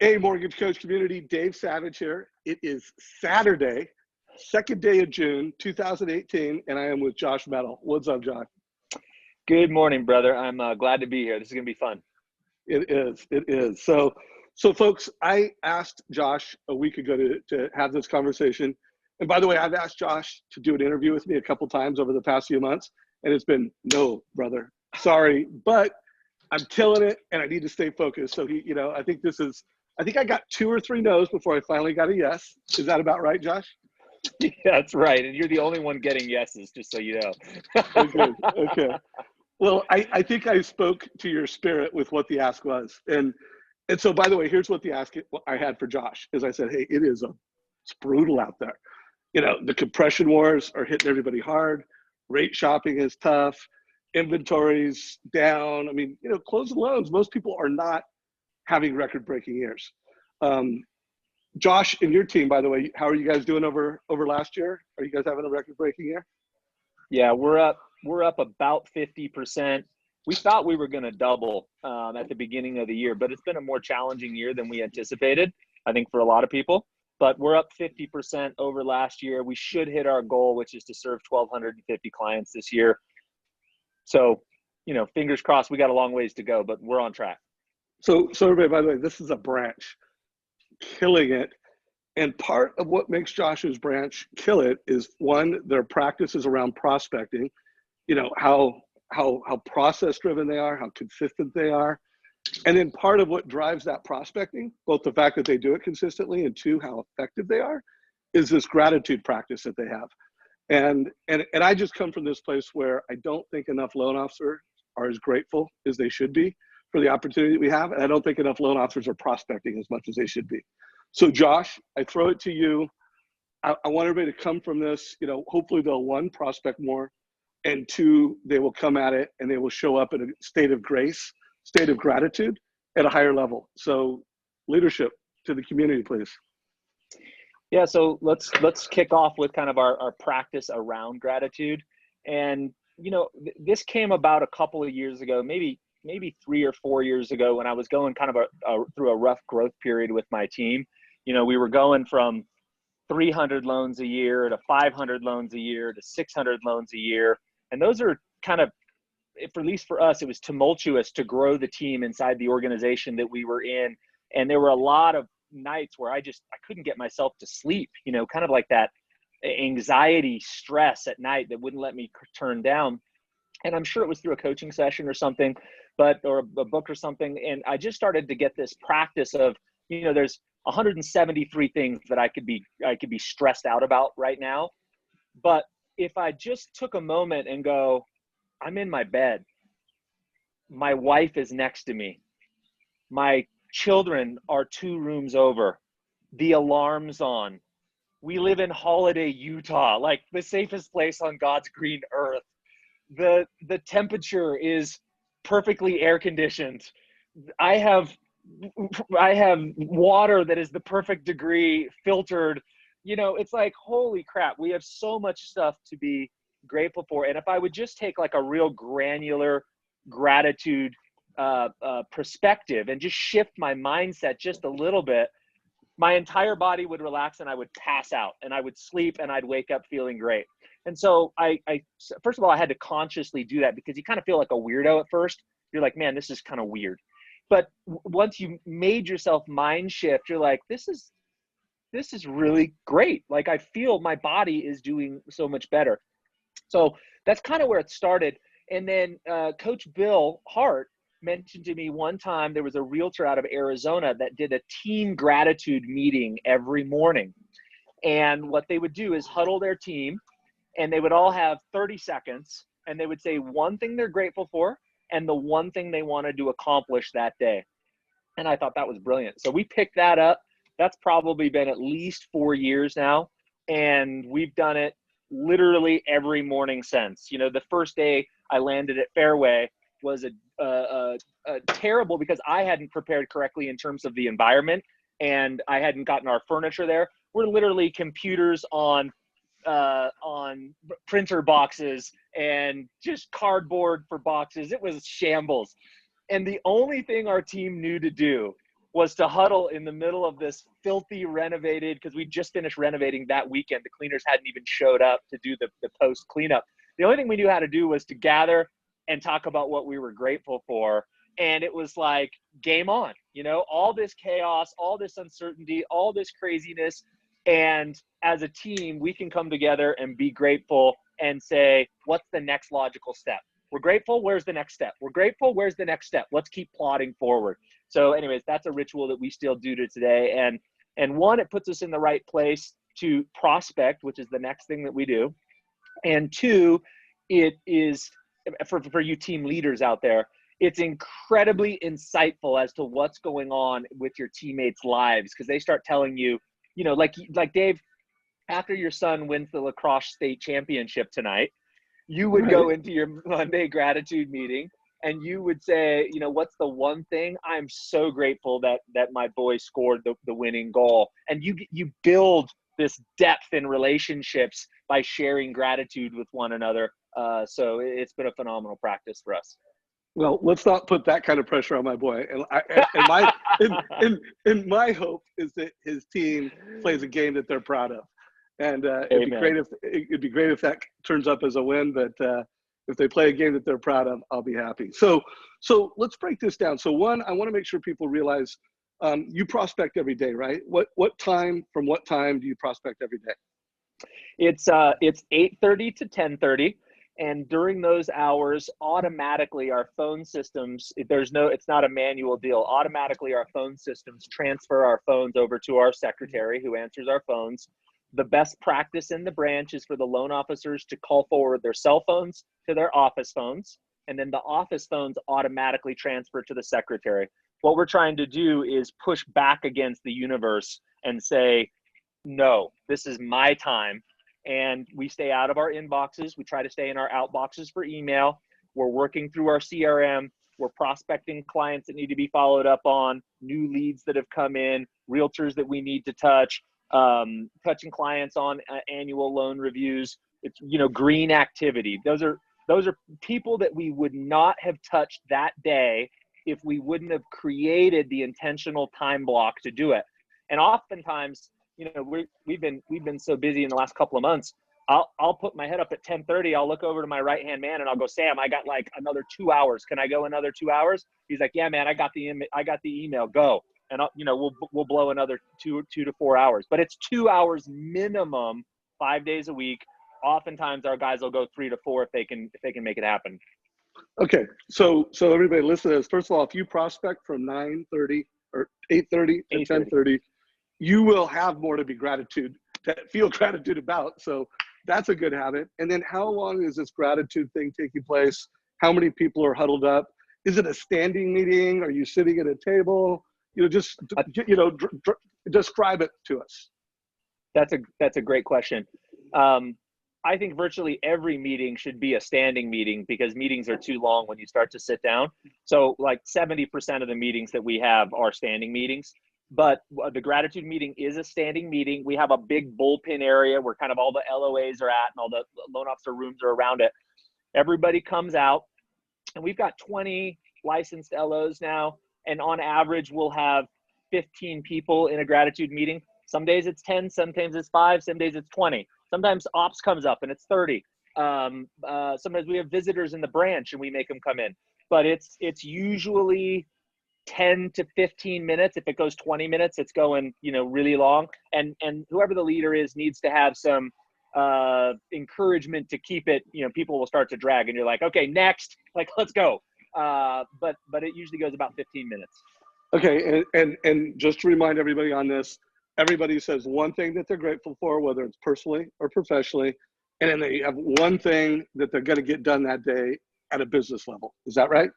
Hey, Mortgage Coach community, Dave Savage here. It is Saturday, second day of June, 2018, and I am with Josh Mettle. What's up, Josh? Good morning, brother. I'm glad to be here. This is going to be fun. It is. So folks, I asked Josh a week ago to have this conversation. And by the way, I've asked Josh to do an interview with me a couple times over the past few months, and it's been, no, brother, sorry, but I'm killing it, and I need to stay focused. So I think I got 2 or 3 no's before I finally got a yes. Is that about right, Josh? Yeah, that's right. And you're the only one getting yeses, just so you know. Okay. Well, I think I spoke to your spirit with what the ask was. And so, by the way, here's what the ask I had for Josh is I said, hey, it's brutal out there. You know, the compression wars are hitting everybody hard. Rate shopping is tough. Inventory's down. I mean, closing loans, most people are not having record-breaking years. Josh and your team, by the way, how are you guys doing over last year? Are you guys having a record-breaking year? Yeah, we're up about 50%. We thought we were going to double at the beginning of the year, but it's been a more challenging year than we anticipated, I think, for a lot of people. But we're up 50% over last year. We should hit our goal, which is to serve 1,250 clients this year. So, fingers crossed, we got a long ways to go, but we're on track. So everybody, by the way, this is a branch killing it. And part of what makes Josh's branch kill it is, one, their practices around prospecting, how process driven they are, how consistent they are. And then part of what drives that prospecting, both the fact that they do it consistently and 2, how effective they are, is this gratitude practice that they have. And I just come from this place where I don't think enough loan officers are as grateful as they should be for the opportunity that we have. And I don't think enough loan officers are prospecting as much as they should be. So Josh, I throw it to you. I want everybody to come from this, hopefully they'll, 1, prospect more, and 2, they will come at it and they will show up in a state of grace, state of gratitude at a higher level. So leadership to the community, please. Yeah, so let's kick off with kind of our practice around gratitude. And, this came about a couple of years ago, maybe 3 or 4 years ago, when I was going kind of through a rough growth period with my team. We were going from 300 loans a year to 500 loans a year to 600 loans a year. And those are kind of, at least for us, it was tumultuous to grow the team inside the organization that we were in. And there were a lot of nights where I couldn't get myself to sleep, kind of like that anxiety, stress at night that wouldn't let me turn down. And I'm sure it was through a coaching session or something, or a book or something. And I just started to get this practice of, there's 173 things that I could be stressed out about right now. But if I just took a moment and go, I'm in my bed, my wife is next to me, my children are 2 rooms over, the alarm's on, we live in Holiday, Utah, like the safest place on God's green earth. The temperature is perfectly air conditioned. I have water that is the perfect degree filtered. It's like, holy crap, we have so much stuff to be grateful for. And if I would just take like a real granular gratitude perspective and just shift my mindset just a little bit, my entire body would relax and I would pass out and I would sleep and I'd wake up feeling great. And so I first of all, I had to consciously do that, because you kind of feel like a weirdo at first. You're like, man, this is kind of weird. But once you made yourself mind shift, you're like, this is really great. Like, I feel my body is doing so much better. So that's kind of where it started. And then Coach Bill Hart mentioned to me one time, there was a realtor out of Arizona that did a team gratitude meeting every morning. And what they would do is huddle their team, and they would all have 30 seconds, and they would say one thing they're grateful for and the one thing they wanted to accomplish that day. And I thought that was brilliant. So we picked that up. That's probably been at least 4 years now. And we've done it literally every morning since. The first day I landed at Fairway was a terrible, because I hadn't prepared correctly in terms of the environment, and I hadn't gotten our furniture there. We're literally computers on printer boxes and just cardboard for boxes. It was shambles. And the only thing our team knew to do was to huddle in the middle of this filthy renovated, because we just finished renovating that weekend. The cleaners hadn't even showed up to do the post cleanup. The only thing we knew how to do was to gather and talk about what we were grateful for. And it was like game on, all this chaos, all this uncertainty, all this craziness. And as a team, we can come together and be grateful and say, what's the next logical step? We're grateful. Where's the next step? We're grateful. Where's the next step? Let's keep plodding forward. So anyways, that's a ritual that we still do to today. And one, it puts us in the right place to prospect, which is the next thing that we do. And two, it is for you team leaders out there, it's incredibly insightful as to what's going on with your teammates' lives, because they start telling you, like Dave, after your son wins the lacrosse state championship tonight, you would go into your Monday gratitude meeting and you would say, what's the one thing? I'm so grateful that my boy scored the winning goal. And you build this depth in relationships by sharing gratitude with one another. So it's been a phenomenal practice for us. Well, let's not put that kind of pressure on my boy. And my hope is that his team plays a game that they're proud of. And it'd be great if that turns up as a win. But if they play a game that they're proud of, I'll be happy. So let's break this down. So one, I want to make sure people realize you prospect every day, right? What time from what time do you prospect every day? It's 8:30 to 10:30. And during those hours, automatically our phone systems, it's not a manual deal. Automatically our phone systems transfer our phones over to our secretary who answers our phones. The best practice in the branch is for the loan officers to call forward their cell phones to their office phones, and then the office phones automatically transfer to the secretary. What we're trying to do is push back against the universe and say, no, this is my time. And we stay out of our inboxes. We try to stay in our outboxes for email. We're working through our CRM. We're prospecting clients that need to be followed up on, new leads that have come in, realtors that we need to touch, touching clients on annual loan reviews. It's, green activity. Those are people that we would not have touched that day if we wouldn't have created the intentional time block to do it. And oftentimes, we've been so busy in the last couple of months. I'll put my head up at 10:30. I'll look over to my right-hand man and I'll go, Sam, I got like another 2 hours. Can I go another 2 hours? He's like, yeah, man, I got the email. Go. And we'll blow another 2 to 4 hours. But it's 2 hours minimum, 5 days a week. Oftentimes our guys will go 3 to 4 if they can make it happen. Okay, so everybody listen to this. First of all, if you prospect from 9:30 or 8:30 to 10:30. You will have more to feel gratitude about. So that's a good habit. And then how long is this gratitude thing taking place? How many people are huddled up? Is it a standing meeting? Are you sitting at a table? Describe it to us. That's a great question. I think virtually every meeting should be a standing meeting because meetings are too long when you start to sit down. So like 70% of the meetings that we have are standing meetings. But the gratitude meeting is a standing meeting. We have a big bullpen area where kind of all the LOAs are at and all the loan officer rooms are around it. Everybody comes out and we've got 20 licensed LOs now. And on average, we'll have 15 people in a gratitude meeting. Some days it's 10, sometimes it's 5, some days it's 20. Sometimes ops comes up and it's 30. Sometimes we have visitors in the branch and we make them come in. But it's usually 10 to 15 minutes. If it goes 20 minutes, it's going, really long. And whoever the leader is needs to have some encouragement to keep it, people will start to drag and you're like, okay, next, like, let's go. But it usually goes about 15 minutes. Okay. And just to remind everybody on this, everybody says one thing that they're grateful for, whether it's personally or professionally. And then they have one thing that they're going to get done that day at a business level. Is that right?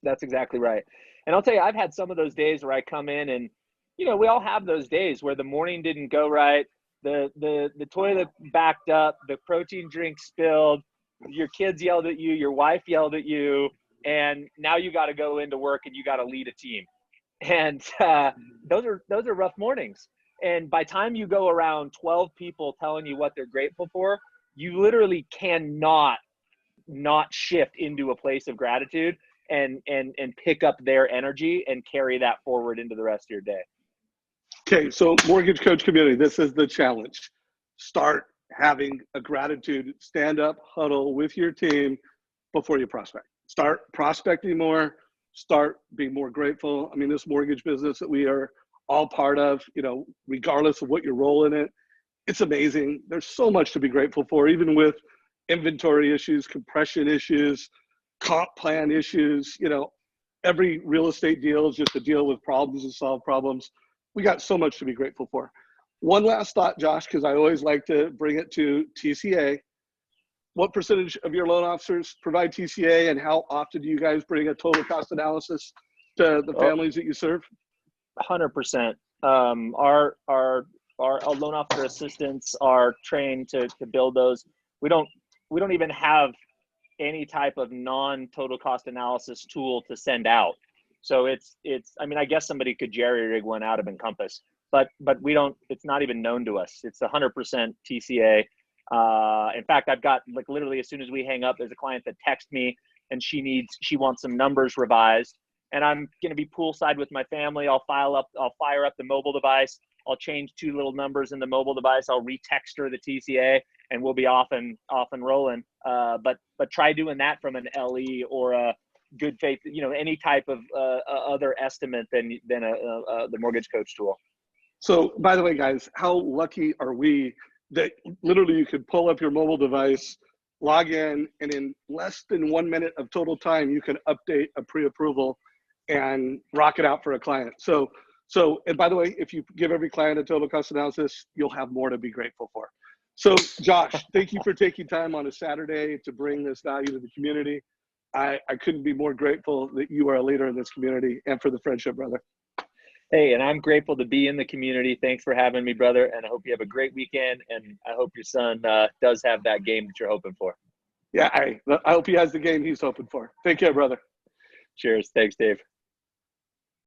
That's exactly right. And I'll tell you, I've had some of those days where I come in and, we all have those days where the morning didn't go right. The toilet backed up, the protein drink spilled, your kids yelled at you, your wife yelled at you, and now you got to go into work and you got to lead a team. And those are rough mornings. And by time you go around 12 people telling you what they're grateful for, you literally cannot not shift into a place of gratitude. and pick up their energy and carry that forward into the rest of your day. Okay, so mortgage coach community, this is the challenge. Start having a gratitude stand-up huddle with your team before you prospect. Start prospecting more, start being more grateful. I mean, this mortgage business that we are all part of, you know, regardless of what your role in it, it's amazing. There's so much to be grateful for, even with inventory issues, compression issues, comp plan issues. You know, every real estate deal is just a deal with problems and solve problems. We got so much to be grateful for. One last thought, Josh, because I always like to bring it to TCA. What percentage of your loan officers provide TCA, and how often do you guys bring a total cost analysis to the families that you serve? 100%. Our loan officer assistants are trained to build those. We don't even have any type of non-total cost analysis tool to send out. So it's I mean, I guess somebody could jerry rig one out of Encompass, but we don't. It's not even known to us. It's 100% TCA. In fact, I've got, like, literally as soon as we hang up, there's a client that texts me and she wants some numbers revised, and I'm going to be poolside with my family. I'll fire up the mobile device. I'll change 2 little numbers in the mobile device. I'll retext her the TCA, and we'll be off and rolling. But try doing that from an LE or a good faith, you know, any type of other estimate than the mortgage coach tool. So, by the way, guys, how lucky are we that literally you could pull up your mobile device, log in, and in less than 1 minute of total time, you can update a pre-approval and rock it out for a client. So, and by the way, if you give every client a total cost analysis, you'll have more to be grateful for. So, Josh, thank you for taking time on a Saturday to bring this value to the community. I couldn't be more grateful that you are a leader in this community, and for the friendship, brother. Hey, and I'm grateful to be in the community. Thanks for having me, brother. And I hope you have a great weekend. And I hope your son does have that game that you're hoping for. Yeah, I hope he has the game he's hoping for. Take care, brother. Cheers. Thanks, Dave.